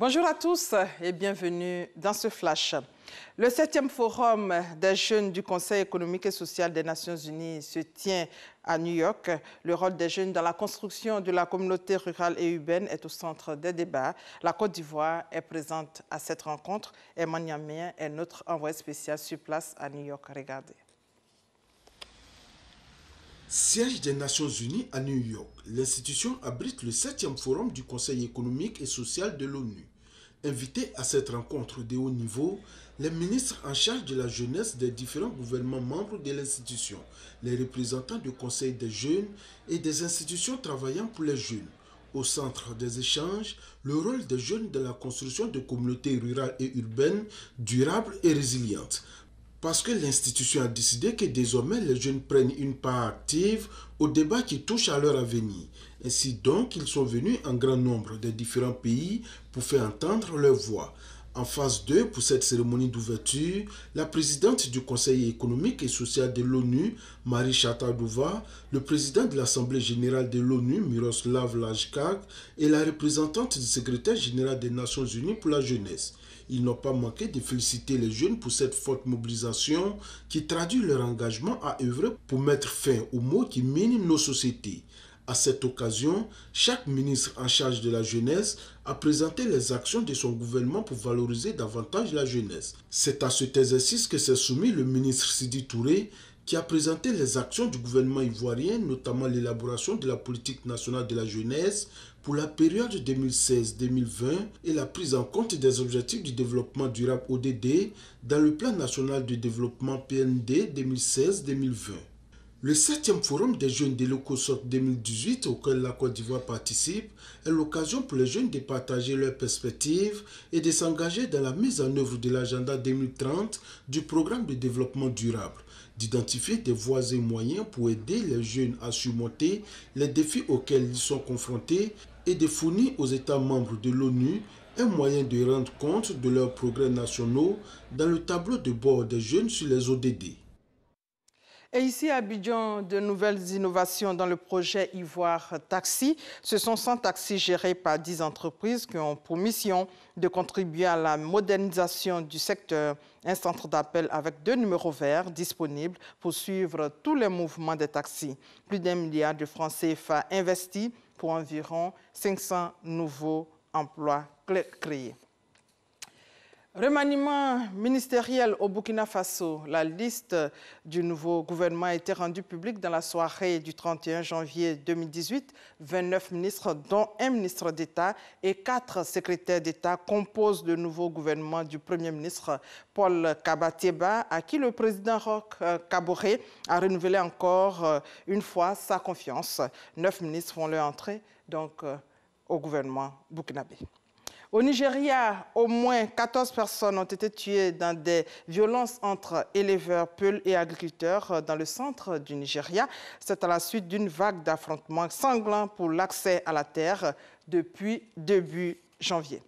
Bonjour à tous et bienvenue dans ce flash. Le 7e forum des jeunes du Conseil économique et social des Nations Unies se tient à New York. Le rôle des jeunes dans la construction de la communauté rurale et urbaine est au centre des débats. La Côte d'Ivoire est présente à cette rencontre. Emmanuel Niamé est notre envoyé spécial sur place à New York. Regardez. Siège des Nations Unies à New York, l'institution abrite le 7e forum du Conseil économique et social de l'ONU. Invités à cette rencontre de haut niveau, les ministres en charge de la jeunesse des différents gouvernements membres de l'institution, les représentants du Conseil des jeunes et des institutions travaillant pour les jeunes. Au centre des échanges, le rôle des jeunes dans la construction de communautés rurales et urbaines durables et résilientes. Parce que l'institution a décidé que désormais les jeunes prennent une part active au débat qui touche à leur avenir. Ainsi donc, ils sont venus en grand nombre des différents pays pour faire entendre leur voix. En phase 2, pour cette cérémonie d'ouverture, la présidente du Conseil économique et social de l'ONU, Marie Chatardova, le président de l'Assemblée générale de l'ONU, Miroslav Lajčák, et la représentante du secrétaire général des Nations Unies pour la jeunesse. Ils n'ont pas manqué de féliciter les jeunes pour cette forte mobilisation qui traduit leur engagement à œuvrer pour mettre fin aux maux qui minent nos sociétés. À cette occasion, chaque ministre en charge de la jeunesse a présenté les actions de son gouvernement pour valoriser davantage la jeunesse. C'est à cet exercice que s'est soumis le ministre Sidi Touré, qui a présenté les actions du gouvernement ivoirien, notamment l'élaboration de la politique nationale de la jeunesse pour la période 2016-2020 et la prise en compte des objectifs du développement durable ODD dans le plan national de développement PND 2016-2020. Le 7e forum des jeunes de l'ECOSOC 2018 auquel la Côte d'Ivoire participe est l'occasion pour les jeunes de partager leurs perspectives et de s'engager dans la mise en œuvre de l'agenda 2030 du programme de développement durable, d'identifier des voies et moyens pour aider les jeunes à surmonter les défis auxquels ils sont confrontés et de fournir aux États membres de l'ONU un moyen de rendre compte de leurs progrès nationaux dans le tableau de bord des jeunes sur les ODD. Et ici à Abidjan, de nouvelles innovations dans le projet Ivoire Taxi. Ce sont 100 taxis gérés par 10 entreprises qui ont pour mission de contribuer à la modernisation du secteur. Un centre d'appel avec 2 numéros verts disponibles pour suivre tous les mouvements des taxis. Plus d'1 milliard de francs CFA investis pour environ 500 nouveaux emplois créés. Remaniement ministériel au Burkina Faso. La liste du nouveau gouvernement a été rendue publique dans la soirée du 31 janvier 2018. 29 ministres, dont un ministre d'État et 4 secrétaires d'État composent le nouveau gouvernement du Premier ministre Paul Kabatieba, à qui le président Roch Kaboré a renouvelé encore une fois sa confiance. 9 ministres font leur entrée donc, au gouvernement burkinabé. Au Nigeria, au moins 14 personnes ont été tuées dans des violences entre éleveurs, peuls et agriculteurs dans le centre du Nigeria. C'est à la suite d'une vague d'affrontements sanglants pour l'accès à la terre depuis début janvier.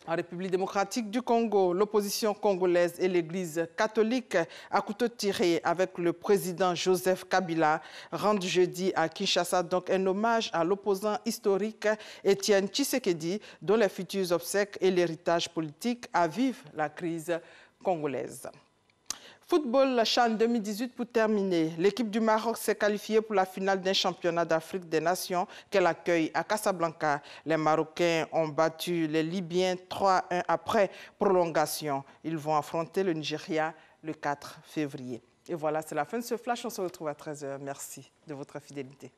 En République démocratique du Congo, l'opposition congolaise et l'Église catholique à couteau tiré avec le président Joseph Kabila rendent jeudi à Kinshasa donc un hommage à l'opposant historique Étienne Tshisekedi, dont les futurs obsèques et l'héritage politique avivent la crise congolaise. Football, la CHAN 2018 pour terminer. L'équipe du Maroc s'est qualifiée pour la finale d'un championnat d'Afrique des Nations qu'elle accueille à Casablanca. Les Marocains ont battu les Libyens 3-1 après prolongation. Ils vont affronter le Nigeria le 4 février. Et voilà, c'est la fin de ce flash. On se retrouve à 13h. Merci de votre fidélité.